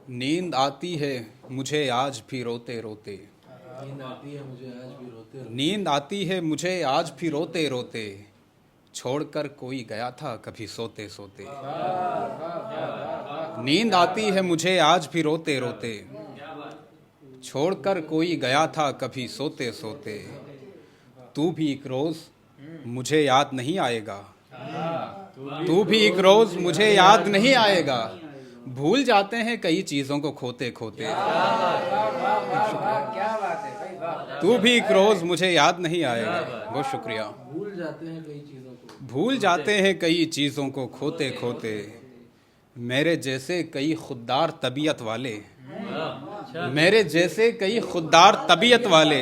नींद आती है मुझे आज भी रोते रोते। नींद आती है मुझे आज भी रोते रोते। नींद आती है मुझे आज भी रोते रोते। छोड़कर कोई गया था कभी सोते सोते। नींद आती है मुझे आज भी रोते रोते। छोड़कर कोई गया था कभी सोते सोते। तू भी एक रोज मुझे याद नहीं आएगा। तू भी एक रोज मुझे याद नहीं आएगा। भूल जाते हैं कई चीजों को खोते खोते। तू भी एक रोज मुझे याद नहीं आएगा। बहुत शुक्रिया। भूल जाते हैं कई चीजों को। भूल जाते हैं कई चीजों को खोते खोते। मेरे जैसे कई खुददार तबीयत वाले। मेरे जैसे कई खुददार तबीयत वाले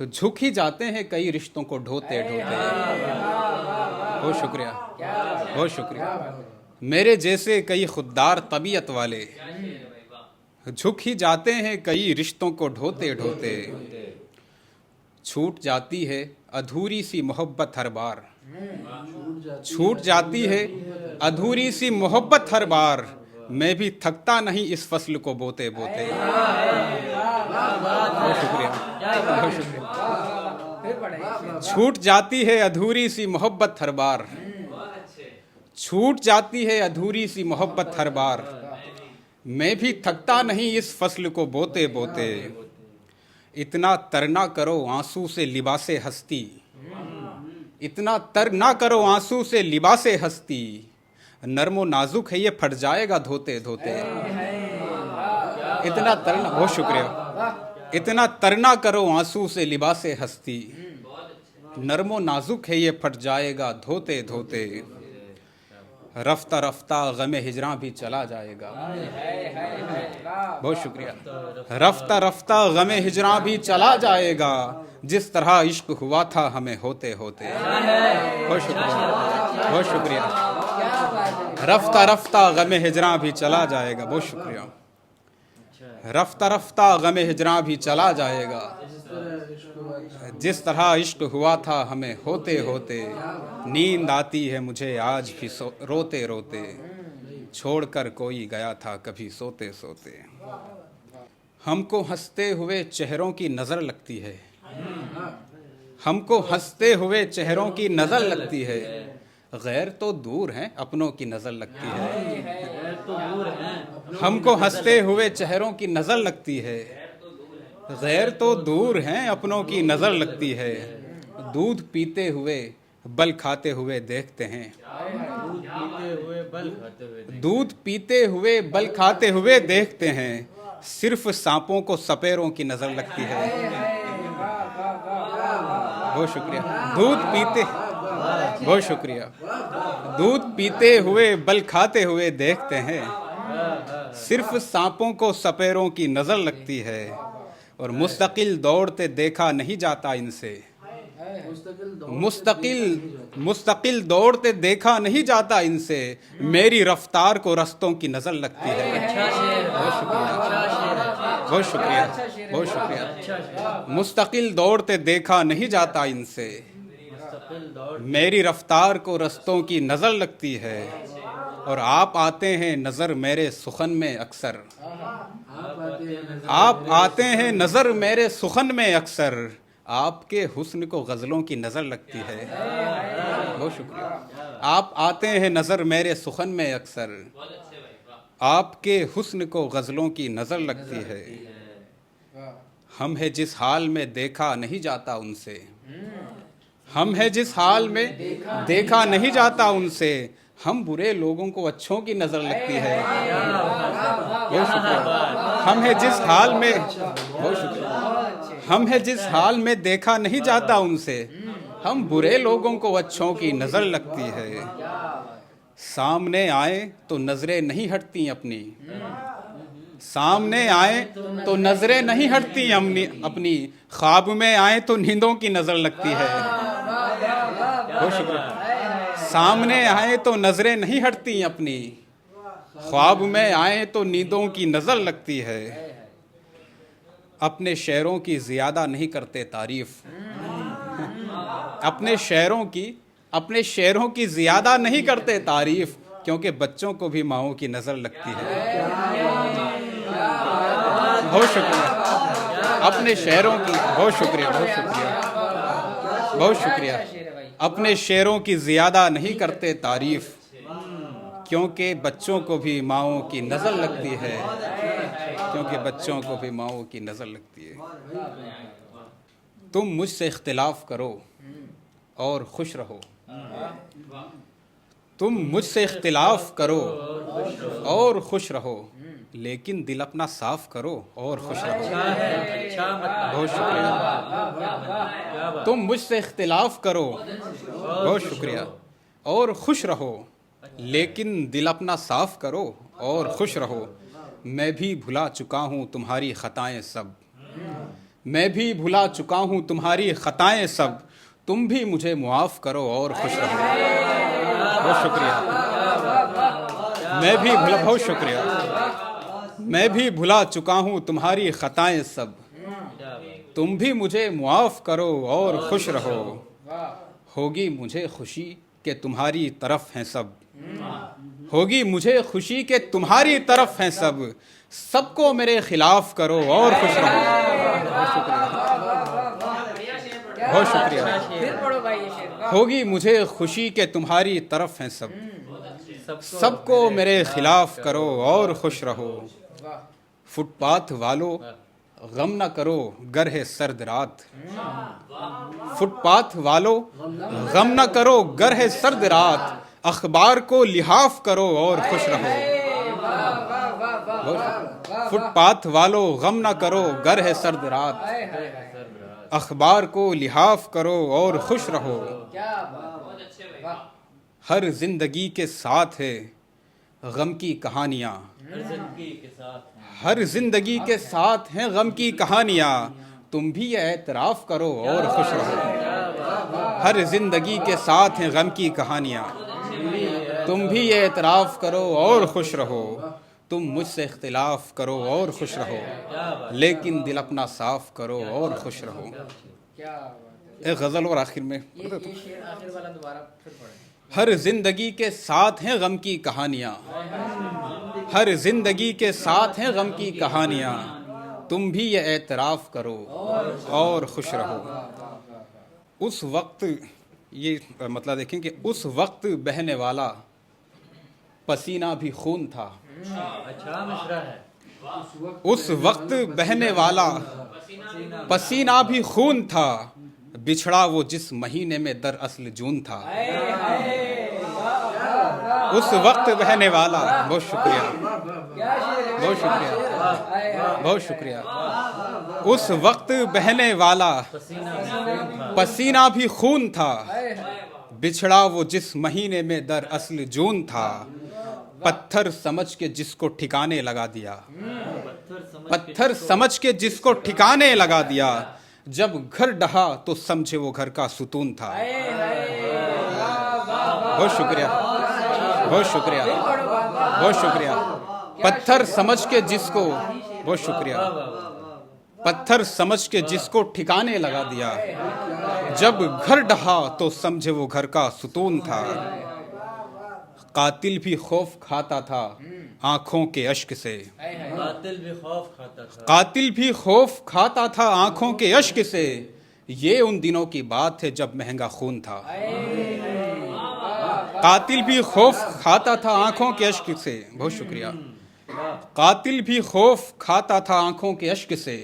झुक ही जाते हैं कई रिश्तों को ढोते ढोते। बहुत शुक्रिया, बहुत शुक्रिया। मेरे जैसे कई खुददार तबीयत वाले झुक ही जाते हैं कई रिश्तों को ढोते ढोते। छूट जाती है अधूरी सी मोहब्बत हर बार। छूट जाती है अधूरी सी मोहब्बत हर बार। मैं भी थकता नहीं इस फसल को बोते बोते। बहुत शुक्रिया, बहुत शुक्रिया। छूट जाती है अधूरी सी मोहब्बत हर बार। छूट जाती है अधूरी सी मोहब्बत हर बार। मैं भी थकता नहीं इस फसल को बोते बोते। इतना तर ना करो आंसू से लिबासे हस्ती। इतना तर ना करो आंसू से लिबासे हस्ती। नरमो नाजुक है ये फट जाएगा धोते धोते। इतना तरना, बहुत शुक्रिया। इतना तरना करो आंसू से लिबासे हस्ती। नरमो नाजुक है ये फट जाएगा धोते धोते। रफ्ता रफ्ता गमे हिजरा भी चला जाएगा। बहुत शुक्रिया। रफ्ता रफ्ता गमे हिजरा भी चला जाएगा। जिस तरह इश्क हुआ था हमें होते होते। बहुत शुक्रिया, बहुत शुक्रिया। रफ्ता रफ्ता गमे हिजरा भी चला जाएगा। बहुत शुक्रिया। रफ्ता रफ्ता गमे हिजरा भी चला जाएगा। जिस तरह इश्क हुआ था हमें होते होते। नींद आती है मुझे आज भी रोते रोते। छोड़कर कोई गया था कभी सोते सोते। हमको हंसते हुए चेहरों की नजर लगती है। हमको हंसते हुए चेहरों की नजर लगती है। गैर तो दूर हैं अपनों की नजर लगती है। हमको हंसते हुए चेहरों की नजर लगती है। गैर तो दूर हैं अपनों की नजर लगती है। दूध पीते हुए बल खाते हुए देखते हैं। दूध पीते हुए बल खाते हुए देखते हैं। सिर्फ सांपों को सपेरों की नजर लगती है। बहुत शुक्रिया। दूध पीते, बहुत शुक्रिया। दूध पीते हुए बल खाते हुए देखते हैं। सिर्फ सांपों को सपेरों की नजर लगती है। और मुस्तकिल दौड़ते देखा नहीं जाता इनसे। मुस्तकिल दौड़ते देखा नहीं जाता इनसे। मेरी रफ्तार को रस्तों की नजर लगती है। बहुत शुक्रिया, बहुत शुक्रिया, बहुत शुक्रिया। मुस्तकिल दौड़ते देखा नहीं जाता इनसे। मेरी रफ्तार को रस्तों की नजर लगती है। और आप आते हैं नजर मेरे सुखन में अक्सर। आप आते हैं नजर मेरे सुखन में अक्सर। आपके हुस्न को गजलों की नजर लगती है। बहुत शुक्रिया। आप आते हैं नजर मेरे सुखन में अक्सर। आपके हुस्न को गजलों की नजर लगती है। हम है जिस हाल में देखा नहीं जाता उनसे। हम है जिस हाल में देखा नहीं जाता उनसे। हम बुरे लोगों को अच्छों की नजर लगती है। बहुत शुक्रिया। हम है जिस हाल में, बहुत शुक्रिया। हम है जिस हाल में देखा नहीं जाता उनसे। हम बुरे लोगों को अच्छों की नजर लगती है। सामने आए तो नजरें नहीं हटती अपनी। सामने आए तो नजरें नहीं हटती अपनी। ख्वाब में आए तो नींदों की नजर लगती है। बहुत शुक्रिया। सामने आए तो नजरें नहीं हटती अपनी। ख्वाब में आए तो नींदों की नजर लगती है। अपने शेरों की ज्यादा नहीं करते तारीफ। अपने शेरों की ज्यादा नहीं करते तारीफ। क्योंकि बच्चों को भी माओं की नजर लगती है। बहुत शुक्रिया अपने शेरों की, बहुत शुक्रिया, बहुत शुक्रिया, बहुत शुक्रिया। अपने शेरों की ज़्यादा नहीं करते तारीफ, क्योंकि बच्चों को भी माँओं की नज़र लगती है, क्योंकि बच्चों को भी माँओं की नज़र लगती है। तुम मुझसे इख्तिलाफ करो और खुश रहो, तुम मुझसे इख्तिलाफ करो और खुश रहो, लेकिन दिल अपना साफ करो और खुश रहो। बहुत शुक्रिया। तुम मुझसे इख्तिलाफ करो, बहुत शुक्रिया, और खुश रहो, लेकिन दिल अपना साफ करो और खुश रहो। मैं भी भुला चुका हूँ तुम्हारी खताएं सब, मैं भी भुला चुका हूँ तुम्हारी खताएं सब, तुम भी मुझे मुआफ़ करो और खुश रहो। बहुत शुक्रिया। मैं भी भुला, बहुत शुक्रिया। मैं भी भुला चुका हूँ तुम्हारी खताएं सब, तुम भी मुझे मुआफ़ करो और खुश रहो। होगी मुझे खुशी कि तुम्हारी तरफ हैं सब, होगी मुझे खुशी कि तुम्हारी तरफ हैं सब, सबको मेरे खिलाफ करो और खुश रहो। बहुत शुक्रिया, बहुत शुक्रिया। होगी मुझे खुशी कि तुम्हारी तरफ हैं सब, सबको मेरे खिलाफ करो और खुश रहो। फुटपाथ वालों गम न करो गर है सर्द रात, फुटपाथ वालों गम न करो गर है सर्द रात, अखबार को लिहाफ करो और खुश रहो। फुटपाथ वालों गम न करो गर है सर्द रात, अखबार को लिहाफ करो और खुश रहो। हर जिंदगी के साथ है गम की कहानियाँ, हर जिंदगी के साथ हैं गम की कहानियाँ, तुम भी ये एतराफ़ करो और खुश रहो। हर जिंदगी के साथ हैं गम की कहानियाँ, तुम भी ये एतराफ़ करो और खुश रहो। तुम मुझसे इख्तिलाफ करो और खुश रहो, लेकिन दिल अपना साफ करो और खुश रहो। एक गज़ल और आखिर में, हर जिंदगी के साथ हैं गम की कहानियाँ, हर जिंदगी के साथ हैं गम की कहानियाँ, तुम भी ये एतराफ़ करो और खुश रहो। उस वक्त, ये मतलब देखें कि उस वक्त बहने वाला पसीना भी खून था। अच्छा मिसरा है। उस वक्त बहने वाला पसीना भी खून था, बिछड़ा वो जिस महीने में दरअसल जून था। उस वक्त बहने वाला, बहुत शुक्रिया, बहुत शुक्रिया, बहुत शुक्रिया। उस वक्त बहने वाला पसीना भी खून था, बिछड़ा वो जिस महीने में दरअसल जून था। पत्थर समझ के जिसको ठिकाने लगा दिया, पत्थर समझ के जिसको ठिकाने लगा दिया, जब घर ढहा तो समझे वो घर का सुतून था। बहुत शुक्रिया, बहुत शुक्रिया, बहुत शुक्रिया। पत्थर समझ के जिसको, बहुत शुक्रिया, पत्थर समझ के जिसको ठिकाने लगा दिया, जब घर ढहा तो समझे वो घर का सुतून था। कातिल भी खौफ खाता था आंखों के अश्क से, कातिल भी खौफ खाता था, कातिल भी खौफ खाता था आंखों के अश्क से, ये उन दिनों की बात है जब महंगा खून था। कातिल भी खौफ खाता था आंखों के अश्क से, बहुत शुक्रिया। कातिल भी खौफ खाता था आंखों के अश्क से,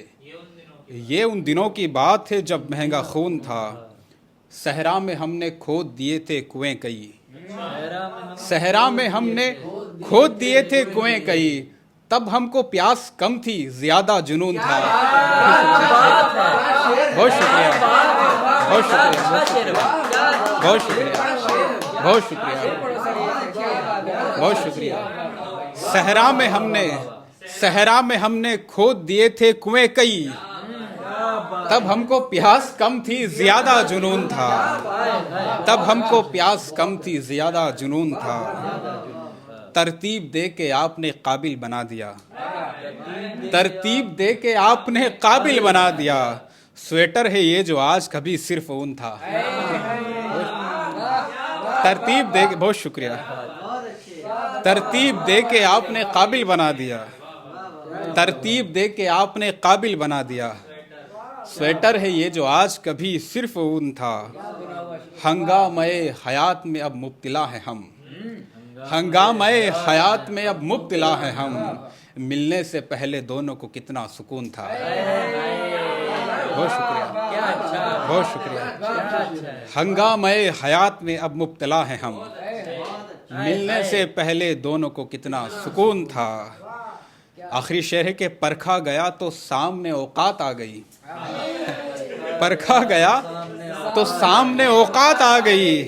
ये उन दिनों की बात है जब महंगा खून था। सहरा में हमने खोद दिए थे कुएं कई, सहरा में हमने खोद दिए थे कुएं कई, तब हमको प्यास कम थी ज्यादा जुनून था। बहुत शुक्रिया, बहुत शुक्रिया, बहुत शुक्रिया, बहुत शुक्रिया, बहुत शुक्रिया। सहरा में हमने खोद दिए थे कुएं कई, तब हमको प्यास कम थी ज्यादा जुनून था, तब हमको प्यास कम थी ज्यादा जुनून था। तरतीब दे के आपने काबिल बना दिया, तरतीब दे के आपने काबिल बना दिया, स्वेटर है ये जो आज कभी सिर्फ ऊन था। तरतीब दे के, बहुत शुक्रिया, तरतीब दे के आपने काबिल बना दिया, तरतीब दे के आपने काबिल बना दिया। स्वेटर है ये जो आज कभी सिर्फ ऊन था, हंगामे हयात में अब मुब्तला है हम, हंगामे हयात में अब मुब्तला है हम, मिलने से पहले दोनों को कितना सुकून था। बहुत शुक्रिया, बहुत शुक्रिया। हंगामे हयात में अब मुब्तला है हम, मिलने से पहले दोनों को कितना सुकून था। आखिरी शेर है कि परखा गया तो सामने औकात आ गई, परखा गया तो सामने औकात आ गई,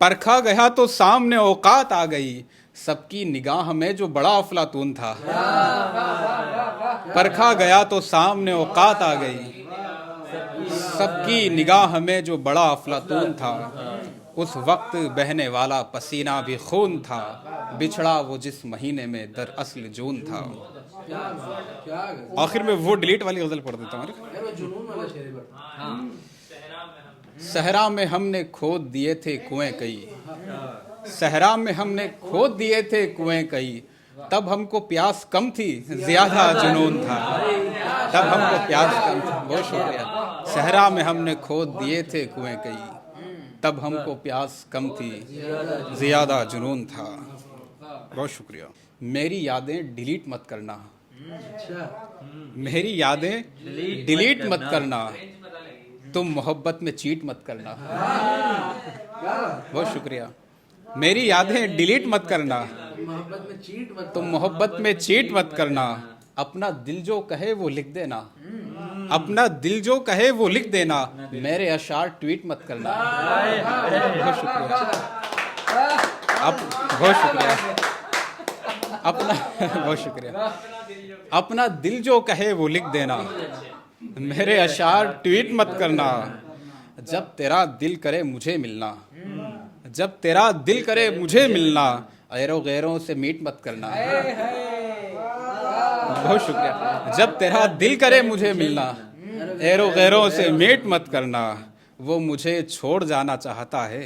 परखा गया तो सामने औकात आ गई, सबकी निगाह में जो बड़ा अफलातून था। परखा गया तो सामने औकात आ गई, सबकी निगाह में जो बड़ा अफलातून था। उस वक्त बहने वाला पसीना भी खून था, बिछड़ा वो जिस महीने में दरअसल जून था। आखिर में वो डिलीट वाली गजल पढ़ देता हूँ। सहरा में हमने खोद दिए थे कुएं कई, सहरा में हमने खोद दिए थे कुएं कई, तब हमको प्यास कम थी ज्यादा जुनून था, तब हमको प्यास कम थी। बहुत शुक्रिया। सहरा में हमने खोद दिए थे कुएं कई, तब हमको प्यास कम थी ज्यादा जुनून था। बहुत शुक्रिया। मेरी यादें डिलीट मत करना, मेरी यादें डिलीट मत करना, तुम मोहब्बत में चीट मत करना। बहुत शुक्रिया। मेरी यादें डिलीट मत करना, मोहब्बत में चीट मत, तुम मोहब्बत में चीट मत करना, अपना दिल जो कहे वो लिख देना, अपना दिल जो कहे वो लिख देना, मेरे अशार ट्वीट मत करना। बहुत शुक्रिया। बहुत शुक्रिया। अपना बहुत शुक्रिया। अपना दिल जो कहे वो लिख देना, मेरे अशार ट्वीट मत करना, जब तेरा दिल करे मुझे मिलना, जब तेरा दिल करे मुझे मिलना, गैरों से मीट मत करना। बहुत शुक्रिया। जब तेरा दिल करे मुझे मिलना, गैरों से मीट मत करना, वो मुझे छोड़ जाना चाहता है,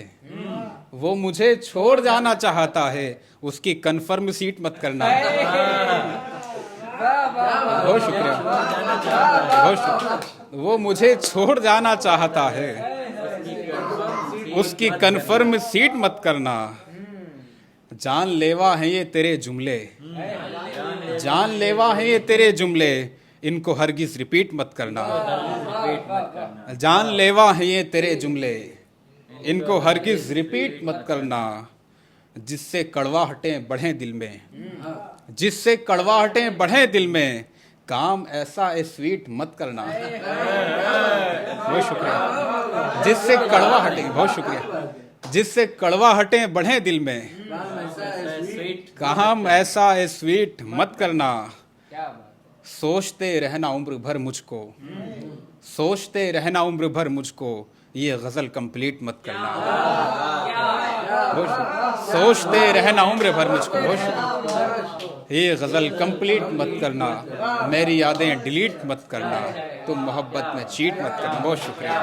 वो मुझे छोड़ जाना चाहता है, उसकी कन्फर्म सीट मत करना। बहुत शुक्रिया। बहुत शुक्रिया। वो मुझे छोड़ जाना चाहता है, उसकी कन्फर्म सीट मत करना। जानलेवा हैं ये तेरे जुमले, जानलेवा हैं ये तेरे जुमले, इनको हरगिज रिपीट मत करना। जानलेवा हैं ये तेरे जुमले, इनको हरगिज रिपीट मत करना, जिससे कड़वाहटें बढ़े दिल में, जिससे कड़वाहटें बढ़े दिल में, काम ऐसा स्वीट मत करना। बहुत शुक्रिया। जिससे कड़वाहटें, बहुत शुक्रिया, जिससे कड़वाहटें बढ़े दिल में, काम ऐसा स्वीट मत करना। सोचते रहना उम्र भर मुझको, सोचते रहना उम्र भर मुझको, ये गजल कंप्लीट मत करना। सोचते रहना उम्र भर मुझको, ये गजल कंप्लीट मत करना, मेरी यादें डिलीट मत करना, तुम मोहब्बत में चीट मत करना। बहुत शुक्रिया।